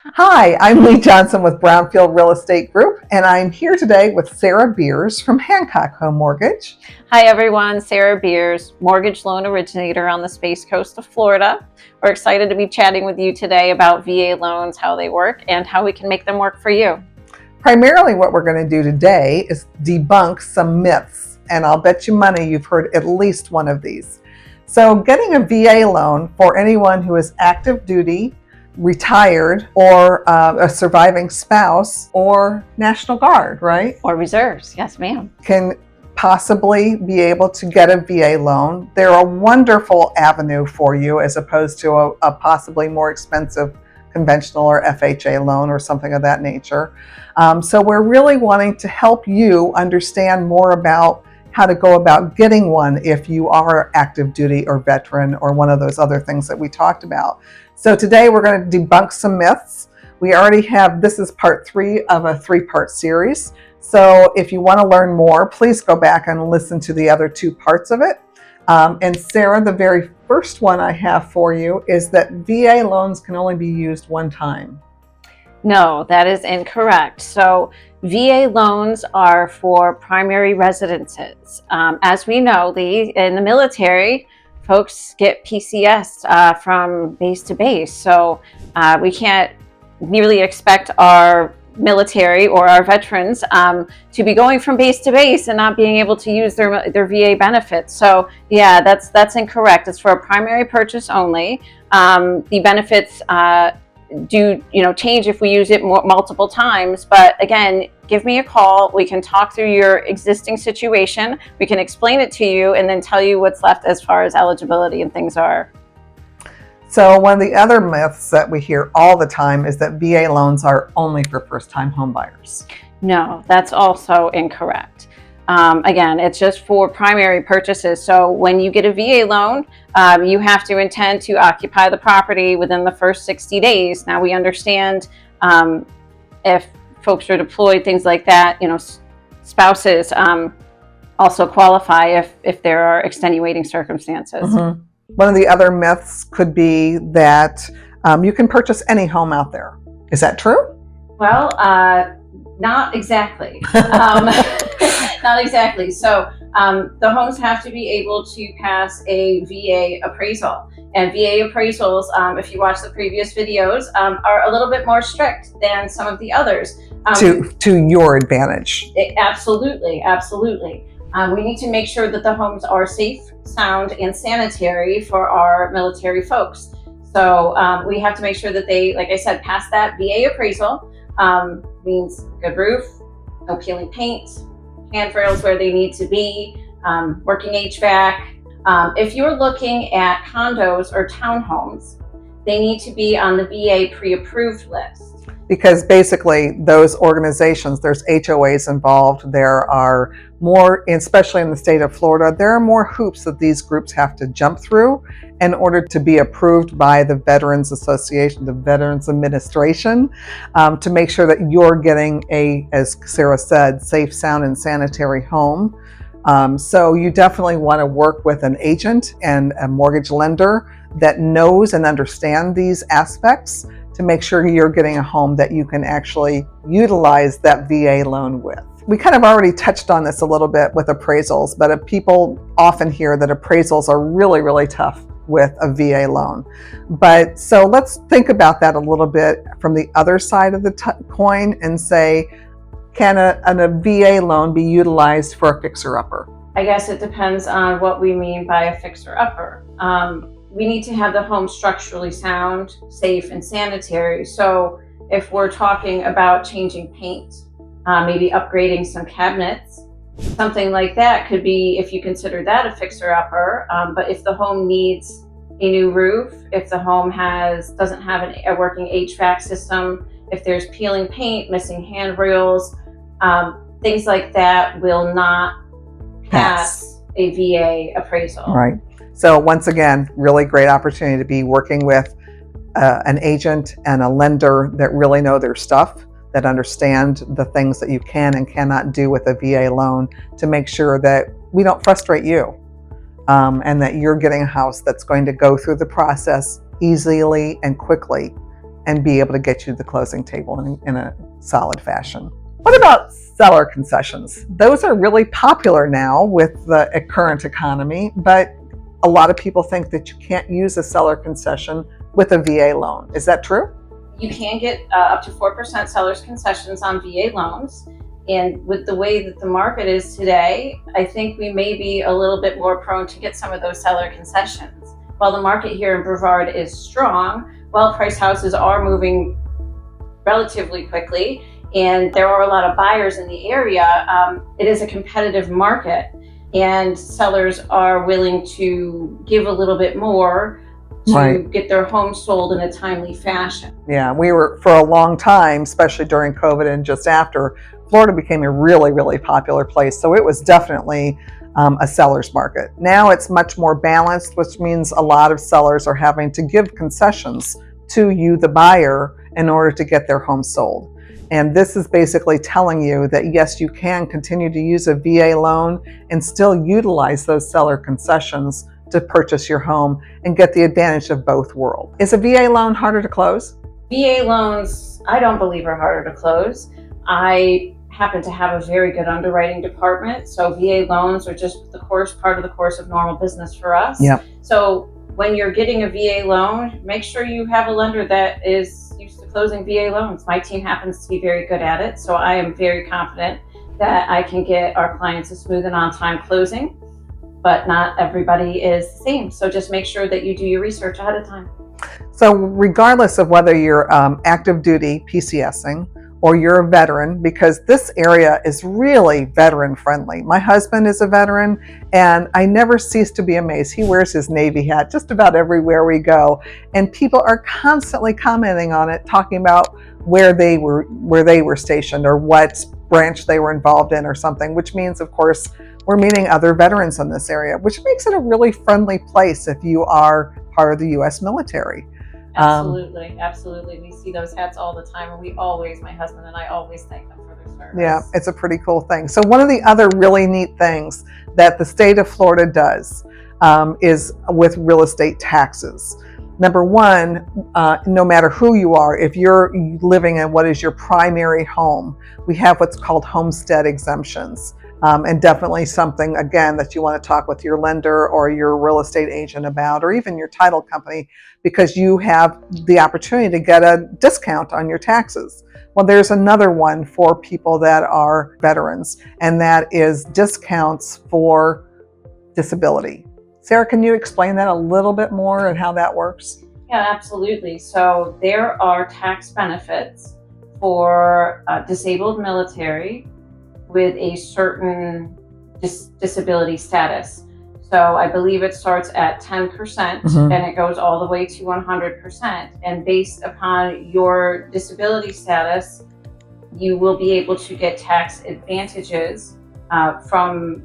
Hi, I'm Lee Johnson with Brownfield Real Estate Group, and I'm here today with Sarah Beers from Hancock Home Mortgage. Hi everyone, Sarah Beers, mortgage loan originator on the Space Coast of Florida. We're excited to be chatting with you today about VA loans, how they work, and how we can make them work for you. Primarily what we're going to do today is debunk some myths, and I'll bet you money you've heard at least one of these. So getting a VA loan for anyone who is active duty, retired, or a surviving spouse, or National Guard, right? Or reserves, yes ma'am. Can possibly be able to get a VA loan. They're a wonderful avenue for you as opposed to a possibly more expensive conventional or FHA loan or something of that nature. So we're really wanting to help you understand more about how to go about getting one if you are active duty or veteran or one of those other things that we talked about. So today we're going to debunk some myths. We already have, this is part 3 of a 3-part series. So if you want to learn more, please go back and listen to the other 2 parts of it. And Sarah, the very first one I have for you is that VA loans can only be used one time. No, that is incorrect. So VA loans are for primary residences. As we know, Lee, in the military, folks get PCS from base to base. So we can't really expect our military or our veterans to be going from base to base and not being able to use their VA benefits. So yeah, that's incorrect. It's for a primary purchase only. The benefits do change if we use it multiple times, but again, give me a call. We can talk through your existing situation. We can explain it to you and then tell you what's left as far as eligibility and things are. So one of the other myths that we hear all the time is that VA loans are only for first-time home buyers. No, that's also incorrect. Again, it's just for primary purchases. So when you get a VA loan, you have to intend to occupy the property within the first 60 days. Now we understand if folks are deployed, things like that, spouses also qualify if there are extenuating circumstances. Mm-hmm. One of the other myths could be that you can purchase any home out there. Is that true? Well, not exactly. Not exactly. So the homes have to be able to pass a VA appraisal. And VA appraisals, if you watch the previous videos, are a little bit more strict than some of the others. To your advantage. Absolutely, absolutely. We need to make sure that the homes are safe, sound, and sanitary for our military folks. So we have to make sure that they, like I said, pass that VA appraisal. Means good roof, no peeling paint, handrails where they need to be, working HVAC. If you're looking at condos or townhomes, they need to be on the VA pre-approved list. Because basically those organizations, there's HOAs involved, there are more, especially in the state of Florida, there are more hoops that these groups have to jump through in order to be approved by the Veterans Association, the Veterans Administration, to make sure that you're getting a, as Sarah said, safe, sound, and sanitary home. So you definitely want to work with an agent and a mortgage lender that knows and understands these aspects to make sure you're getting a home that you can actually utilize that VA loan with. We kind of already touched on this a little bit with appraisals, but people often hear that appraisals are really, really tough with a VA loan. But so let's think about that a little bit from the other side of the coin and say, can a VA loan be utilized for a fixer-upper? I guess it depends on what we mean by a fixer-upper. We need to have the home structurally sound, safe, and sanitary. So if we're talking about changing paint, maybe upgrading some cabinets, something like that could be, if you consider that a fixer-upper. But if the home needs a new roof, if the home doesn't have a working HVAC system, if there's peeling paint, missing handrails, things like that will not pass a VA appraisal. Right. So once again, really great opportunity to be working with an agent and a lender that really know their stuff, that understand the things that you can and cannot do with a VA loan to make sure that we don't frustrate you and that you're getting a house that's going to go through the process easily and quickly and be able to get you to the closing table in a solid fashion. What about seller concessions? Those are really popular now with the current economy, but a lot of people think that you can't use a seller concession with a VA loan. Is that true? You can get up to 4% seller's concessions on VA loans. And with the way that the market is today, I think we may be a little bit more prone to get some of those seller concessions. While the market here in Brevard is strong, well-priced houses are moving relatively quickly, and there are a lot of buyers in the area. It is a competitive market, and sellers are willing to give a little bit more to get their home sold in a timely fashion. Yeah, we were, for a long time, especially during COVID and just after, Florida became a really, really popular place. So it was definitely a seller's market. Now it's much more balanced, which means a lot of sellers are having to give concessions to you, the buyer, in order to get their home sold. And this is basically telling you that yes, you can continue to use a VA loan and still utilize those seller concessions to purchase your home and get the advantage of both worlds. Is a VA loan harder to close? VA loans, I don't believe, are harder to close. I happen to have a very good underwriting department, so VA loans are just part of the course of normal business for us. Yep. So when you're getting a VA loan, make sure you have a lender that is used to closing VA loans. My team happens to be very good at it, so I am very confident that I can get our clients a smooth and on-time closing. But not everybody is the same. So just make sure that you do your research ahead of time. So regardless of whether you're active duty PCS'ing or you're a veteran, because this area is really veteran friendly. My husband is a veteran and I never cease to be amazed. He wears his Navy hat just about everywhere we go. And people are constantly commenting on it, talking about where they were stationed or what branch they were involved in or something, which means, of course, we're meeting other veterans in this area, which makes it a really friendly place if you are part of the U.S. military. Absolutely, absolutely. We see those hats all the time, and my husband and I always thank them for their service. Yeah, it's a pretty cool thing. So one of the other really neat things that the state of Florida does is with real estate taxes. Number one, no matter who you are, if you're living in what is your primary home, we have what's called homestead exemptions. And definitely something, again, that you want to talk with your lender or your real estate agent about, or even your title company, because you have the opportunity to get a discount on your taxes. Well, there's another one for people that are veterans, and that is discounts for disability. Sarah, can you explain that a little bit more and how that works? Yeah, absolutely. So there are tax benefits for disabled military with a certain disability status. So I believe it starts at 10% and it goes all the way to 100%. And based upon your disability status, you will be able to get tax advantages from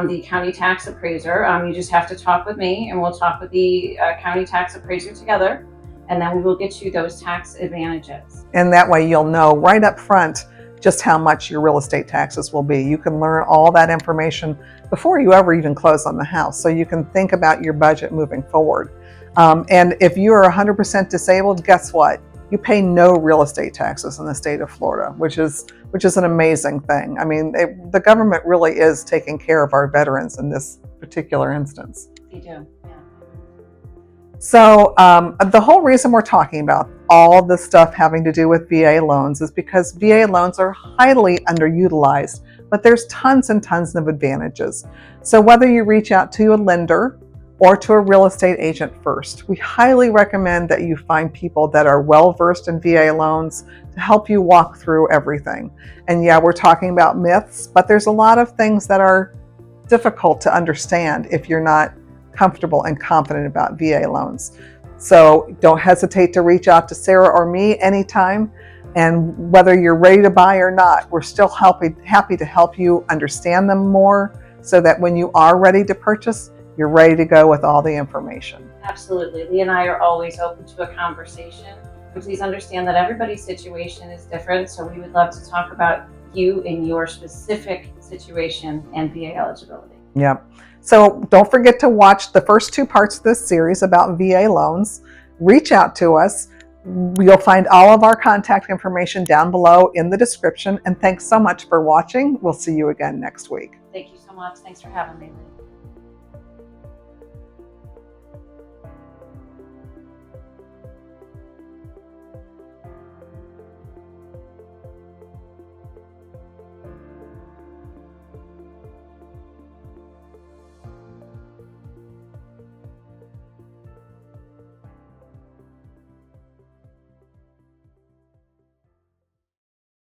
the county tax appraiser. You just have to talk with me and we'll talk with the county tax appraiser together, and then we will get you those tax advantages. And that way you'll know right up front just how much your real estate taxes will be. You can learn all that information before you ever even close on the house, so you can think about your budget moving forward. And if you are 100% disabled, guess what? You pay no real estate taxes in the state of Florida, which is an amazing thing. I mean, the government really is taking care of our veterans in this particular instance. They do, yeah. So the whole reason we're talking about all the stuff having to do with VA loans is because VA loans are highly underutilized, but there's tons and tons of advantages. So whether you reach out to a lender or to a real estate agent first, we highly recommend that you find people that are well-versed in VA loans to help you walk through everything. And yeah, we're talking about myths, but there's a lot of things that are difficult to understand if you're not comfortable and confident about VA loans. So don't hesitate to reach out to Sarah or me anytime. And whether you're ready to buy or not, we're still happy to help you understand them more so that when you are ready to purchase, you're ready to go with all the information. Absolutely. Lee and I are always open to a conversation. But please understand that everybody's situation is different. So we would love to talk about you in your specific situation and VA eligibility. Yep. So don't forget to watch the first 2 parts of this series about VA loans. Reach out to us. You'll find all of our contact information down below in the description. And thanks so much for watching. We'll see you again next week. Thank you so much. Thanks for having me.